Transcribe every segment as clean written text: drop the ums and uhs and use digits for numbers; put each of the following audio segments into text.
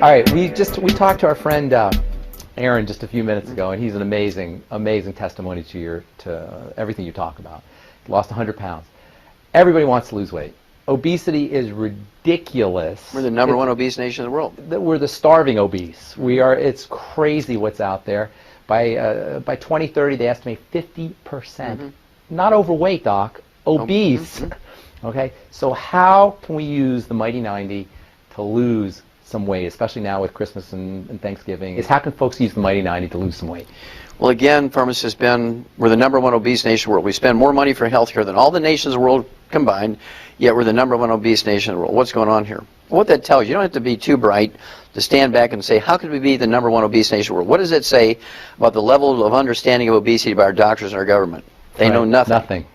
All right, we talked to our friend Aaron just a few minutes ago, and he's an amazing testimony to everything you talk about. Lost 100 pounds. Everybody wants to lose weight. Obesity is ridiculous. We're the number one obese nation in the world. We're the starving obese. We are. It's crazy what's out there. By 2030, they estimate 50%. Not overweight, Doc. Obese. Okay. So how can we use the Mighty 90 to lose some weight, especially now with Christmas and Thanksgiving? How can folks use the Mighty 90 to lose some weight? Well, again, pharmacists, we're the number one obese nation in the world. We spend more money for healthcare than all the nations of the world combined, yet we're the number one obese nation in the world. What's going on here? What that tells you, you don't have to be too bright to stand back and say, how could we be the number one obese nation in the world? What does it say about the level of understanding of obesity by our doctors and our government? They know nothing. Nothing.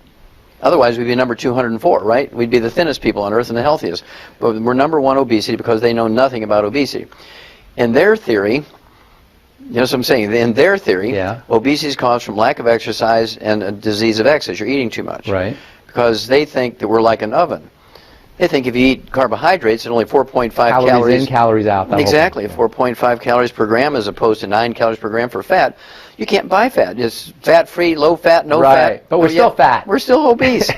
Otherwise, we'd be number 204, right? We'd be the thinnest people on earth and the healthiest. But we're number one obesity because they know nothing about obesity. In their theory, you know what I'm saying? In their theory, obesity is caused from lack of exercise and a disease of excess. You're eating too much. Right. Because they think that we're like an oven. They think if you eat carbohydrates at only 4.5 calories in, calories out. Exactly, 4.5 calories per gram as opposed to 9 calories per gram for fat. You can't buy fat. It's fat-free, low fat, no fat. But we're still fat. We're still obese.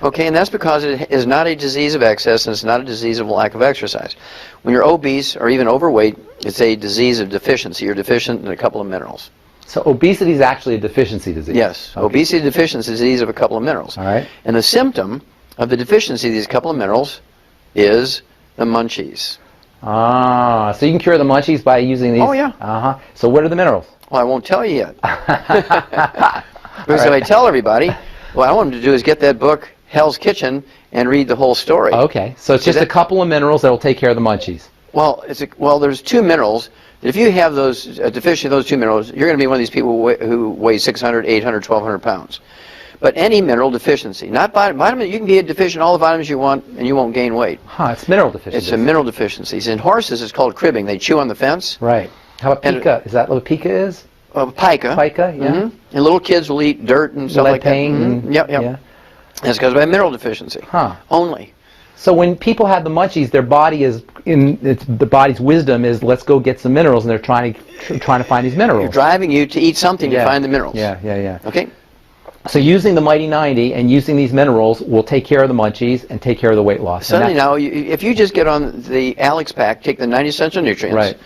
Okay, and that's because it is not a disease of excess and it's not a disease of lack of exercise. When you're obese or even overweight, it's a disease of deficiency. You're deficient in a couple of minerals. So obesity is actually a deficiency disease? Yes. Okay. Obesity deficiency is a disease of a couple of minerals. All right. And the symptom of the deficiency of these couple of minerals is the munchies. Ah, so you can cure the munchies by using these? Oh, yeah. Uh-huh. So what are the minerals? Well, I won't tell you yet. Because if I tell everybody, what I want them to do is get that book, Hell's Kitchen, and read the whole story. Okay, so it's just a couple of minerals that will take care of the munchies. Well, there's two minerals. If you have those deficiency of those two minerals, you're going to be one of these people who weigh 600, 800, 1,200 pounds. But any mineral deficiency, not vitamin, you can be deficient in all the vitamins you want and you won't gain weight. Huh, it's mineral deficiency. It's a mineral deficiency. In horses, it's called cribbing. They chew on the fence. Right. How about pica? Is that what pica is? Pica. Pica, yeah. And little kids will eat dirt and stuff like that. Yep. Yeah. That's because of a mineral deficiency. Huh. Only. So when people have the munchies, their body is the body's wisdom is let's go get some minerals, and they're trying to find these minerals. You're driving you to eat something to find the minerals. Yeah. Okay. So using the Mighty 90 and using these minerals will take care of the munchies and take care of the weight loss. Suddenly now, if you just get on the Alex pack, take the 90 essential nutrients, right,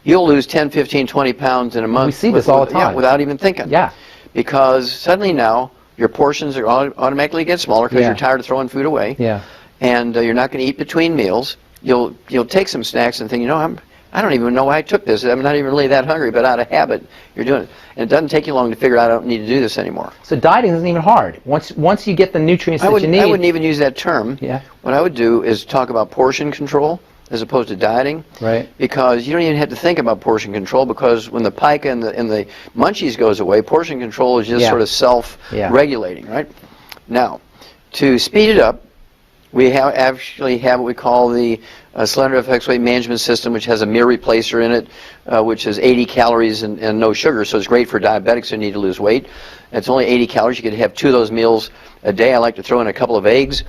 you'll lose 10, 15, 20 pounds in a month. We see this all the time. Yeah, without even thinking. Yeah. Because suddenly now, your portions are automatically get smaller because you're tired of throwing food away. Yeah. And you're not going to eat between meals. You'll take some snacks and think, I don't even know why I took this. I'm not even really that hungry, but out of habit, you're doing it. And it doesn't take you long to figure out I don't need to do this anymore. So dieting isn't even hard. Once you get the nutrients that you need. I wouldn't even use that term. Yeah. What I would do is talk about portion control as opposed to dieting. Right. Because you don't even have to think about portion control because when the pica and the munchies goes away, portion control is just sort of self-regulating, right? Now, to speed it up, we actually have what we call the Slender FX Weight Management System, which has a meal replacer in it, which is 80 calories and no sugar, so it's great for diabetics who need to lose weight. It's only 80 calories. You could have 2 of those meals a day. I like to throw in a couple of eggs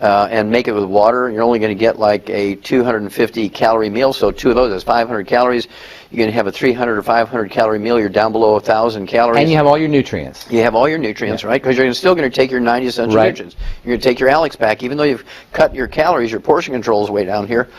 and make it with water. You're only going to get like a 250 calorie meal, so 2 of those is 500 calories. You're going to have a 300 or 500 calorie meal. You're down below 1,000 calories. And you have all your nutrients. You have all your nutrients, right? Because you're still going to take your 90 essential nutrients. You're going to take your Alex pack. Even though you've cut your calories, your portion control is way down here.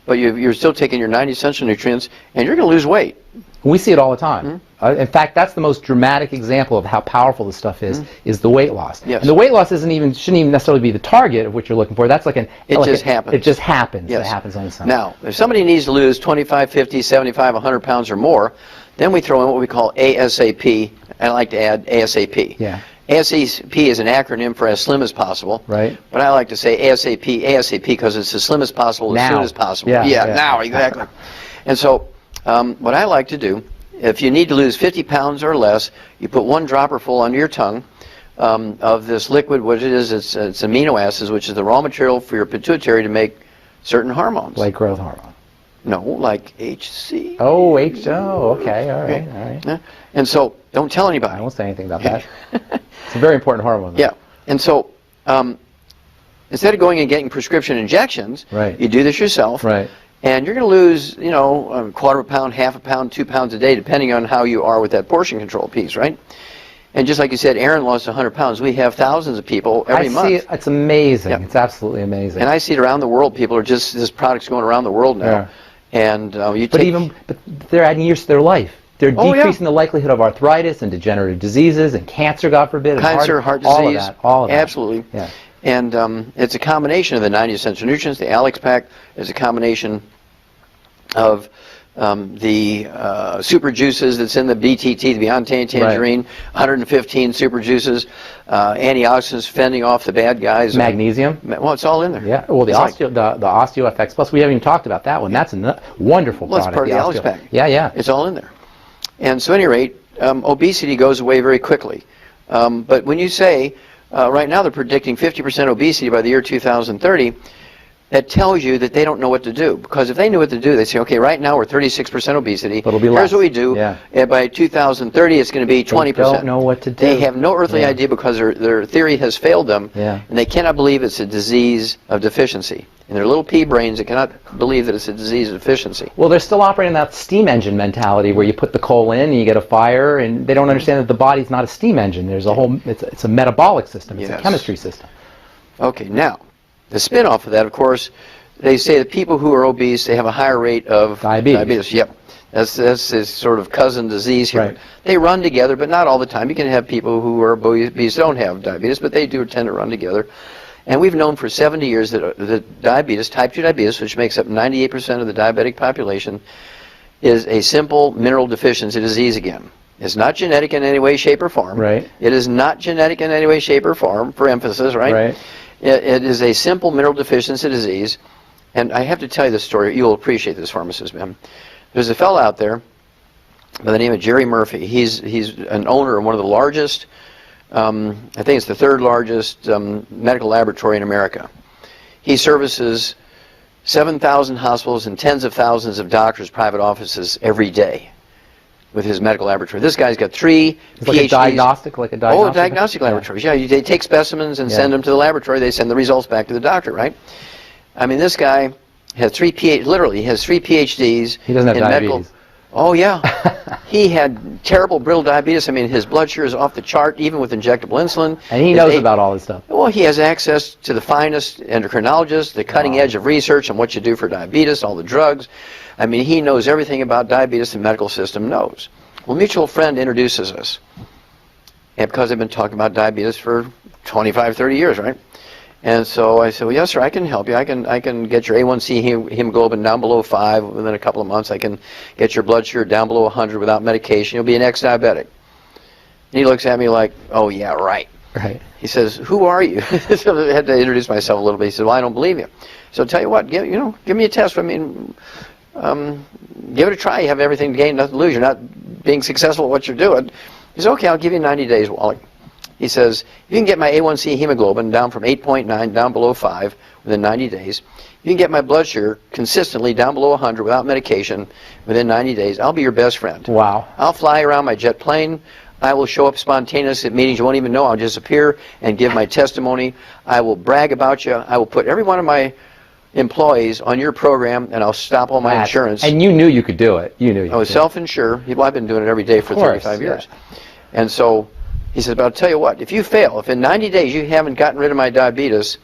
But you're still taking your 90 essential nutrients, and you're going to lose weight. We see it all the time. In fact, that's the most dramatic example of how powerful this stuff is the weight loss. Yes. And the weight loss shouldn't even necessarily be the target of what you're looking for. That's like It just happens. It just happens. Yes. It happens on its own. Now, if somebody needs to lose 25, 50, 75, 100 pounds or more, then we throw in what we call ASAP. I like to add ASAP. Yeah. ASAP is an acronym for as slim as possible. Right. But I like to say ASAP because it's as slim as possible, as soon as possible. Yeah, now, exactly. And so, what I like to do, if you need to lose 50 pounds or less, you put 1 dropper full under your tongue of this liquid. What it is, it's amino acids, which is the raw material for your pituitary to make certain hormones. Like growth hormone. No, like HC. Oh, okay, all right. Yeah. And so, don't tell anybody. I won't say anything about that. It's a very important hormone. Though. Yeah, and so instead of going and getting prescription injections, you do this yourself. Right. And you're going to lose, you know, a quarter of a pound, half a pound, 2 pounds a day, depending on how you are with that portion control piece, right? And just like you said, Aaron lost 100 pounds. We have thousands of people every month. I see it. It's amazing. Yep. It's absolutely amazing. And I see it around the world. People are just, this product's going around the world now. Yeah. And but they're adding years to their life. They're decreasing the likelihood of arthritis and degenerative diseases and cancer, God forbid. Cancer, heart disease. All of that. Absolutely. Yeah. And it's a combination of the 90 essential nutrients, the Alex Pack. It's a combination of the super juices that's in the BTT, the Beyond Tangerine, 115 super juices, antioxidants fending off the bad guys. Magnesium. Well, it's all in there. Yeah. Well, the OsteoFX Plus, we haven't even talked about that one. That's a wonderful product. Well, it's part of the Alex Pack. Yeah, yeah. It's all in there. And so, at any rate, obesity goes away very quickly. But when you say, right now they're predicting 50% obesity by the year 2030, that tells you that they don't know what to do. Because if they knew what to do, they'd say, okay, right now we're 36% obesity. But it'll be Here's less. what we do. Yeah. And by 2030, it's going to be 20%. They don't know what to do. They have no earthly idea because their theory has failed them. Yeah. And they cannot believe it's a disease of deficiency. In their little pea brains, they cannot believe that it's a disease of deficiency. Well, they're still operating that steam engine mentality where you put the coal in and you get a fire, and they don't understand that the body's not a steam engine. There's a whole, it's a metabolic system. It's a chemistry system. Okay, now, the spin-off of that, of course, they say that people who are obese, they have a higher rate of diabetes. Yep. That's this sort of cousin disease here. Right. They run together, but not all the time. You can have people who are obese don't have diabetes, but they do tend to run together. And we've known for 70 years that diabetes, type 2 diabetes, which makes up 98% of the diabetic population, is a simple mineral deficiency disease again. It's not genetic in any way, shape, or form. Right. It is not genetic in any way, shape, or form, for emphasis, right? Right. It is a simple mineral deficiency disease. And I have to tell you this story. You'll appreciate this, pharmacist, man. There's a fellow out there by the name of Jerry Murphy. He's an owner of one of the largest, I think it's the third largest medical laboratory in America. He services 7,000 hospitals and tens of thousands of doctors' private offices every day with his medical laboratory. This guy's got 3 PhDs. Like a diagnostic laboratory? Oh, diagnostic laboratories. Yeah, they take specimens and send them to the laboratory. They send the results back to the doctor, right? I mean, this guy has 3 literally, he has 3 PhDs. He doesn't have in diabetes. Medical. Oh, yeah. He had terrible brittle diabetes. I mean, his blood sugar is off the chart, even with injectable insulin. And he knows about all this stuff. Well, he has access to the finest endocrinologists, the cutting edge of research on what you do for diabetes, all the drugs. I mean, he knows everything about diabetes the medical system knows. Well, a mutual friend introduces us. And because I've been talking about diabetes for 25, 30 years, right? And so I said, well, yes, sir, I can help you. I can get your A1C hemoglobin down below 5 within a couple of months. I can get your blood sugar down below 100 without medication. You'll be an ex-diabetic. And he looks at me like, oh, yeah, right. Right. He says, who are you? So I had to introduce myself a little bit. He said, well, I don't believe you. So tell you what, give me a test. I mean, give it a try. You have everything to gain, nothing to lose. You're not being successful at what you're doing. He said, okay, I'll give you 90 days, Wallach. He says, if you can get my A1C hemoglobin down from 8.9 down below 5 within 90 days, you can get my blood sugar consistently down below 100 without medication within 90 days, I'll be your best friend. Wow. I'll fly around my jet plane. I will show up spontaneously at meetings you won't even know. I'll just appear and give my testimony. I will brag about you. I will put every one of my employees on your program, and I'll stop all my insurance. And you knew you could do it. You knew. I was self-insured. Well, I've been doing it every day for 35 years. And so he says, but I'll tell you what, if you fail, if in 90 days you haven't gotten rid of my diabetes,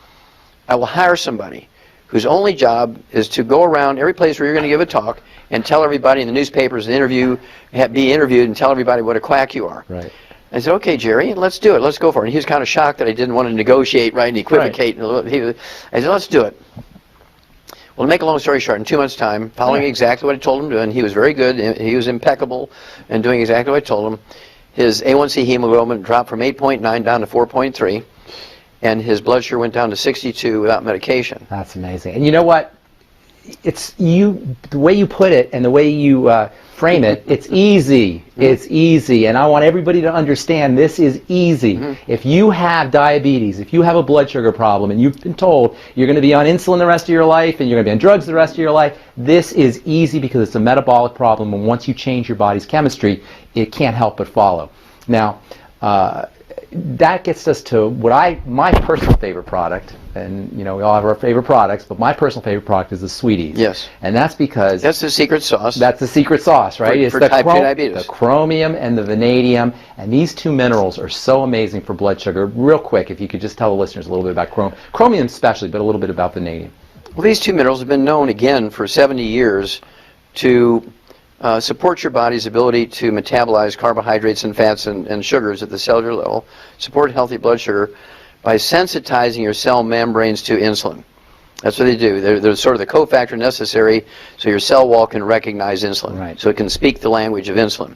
I will hire somebody whose only job is to go around every place where you're going to give a talk and tell everybody in the newspapers and be interviewed and tell everybody what a quack you are. Right. I said, okay, Jerry, let's do it. Let's go for it. And he was kind of shocked that I didn't want to negotiate, right, and equivocate. Right. I said, let's do it. Well, to make a long story short, in 2 months' time, following exactly what I told him to do, and he was very good, he was impeccable in doing exactly what I told him, his A1C hemoglobin dropped from 8.9 down to 4.3, and his blood sugar went down to 62 without medication. That's amazing. And you know what? It's the way you put it and the way you frame it, it's easy. Mm-hmm. It's easy. And I want everybody to understand this is easy. Mm-hmm. If you have diabetes, if you have a blood sugar problem, and you've been told you're going to be on insulin the rest of your life and you're going to be on drugs the rest of your life, this is easy because it's a metabolic problem, and once you change your body's chemistry, it can't help but follow. Now, that gets us to my personal favorite product, and we all have our favorite products, but my personal favorite product is the Sweeties. Yes. And that's because that's the secret sauce. That's the secret sauce, right? For type 2 diabetes. The chromium and the vanadium, and these two minerals are so amazing for blood sugar. Real quick, if you could just tell the listeners a little bit about chromium especially, but a little bit about vanadium. Well, these two minerals have been known again for 70 years to support your body's ability to metabolize carbohydrates and fats and sugars at the cellular level, support healthy blood sugar by sensitizing your cell membranes to insulin. That's what they do. They're sort of the cofactor necessary so your cell wall can recognize insulin, right. So it can speak the language of insulin.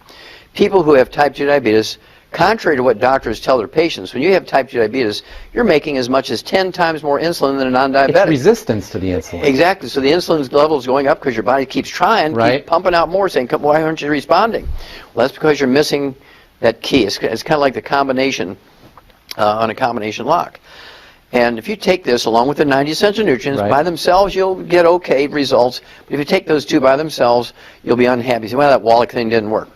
People who have type 2 diabetes, contrary to what doctors tell their patients, when you have type 2 diabetes, you're making as much as 10 times more insulin than a non-diabetic. It's resistance to the insulin. Exactly. So the insulin level is going up because your body keeps trying, right. keeps pumping out more, saying, why aren't you responding? Well, that's because you're missing that key. It's kind of like the combination on a combination lock. And if you take this along with the 90 essential nutrients, right. by themselves you'll get okay results. But if you take those two by themselves, you'll be unhappy. So, well, that Wallach thing didn't work.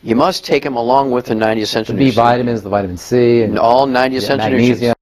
You must take them along with the 90 essential nutrients. The B vitamins, the vitamin C. And all 90 essential nutrients.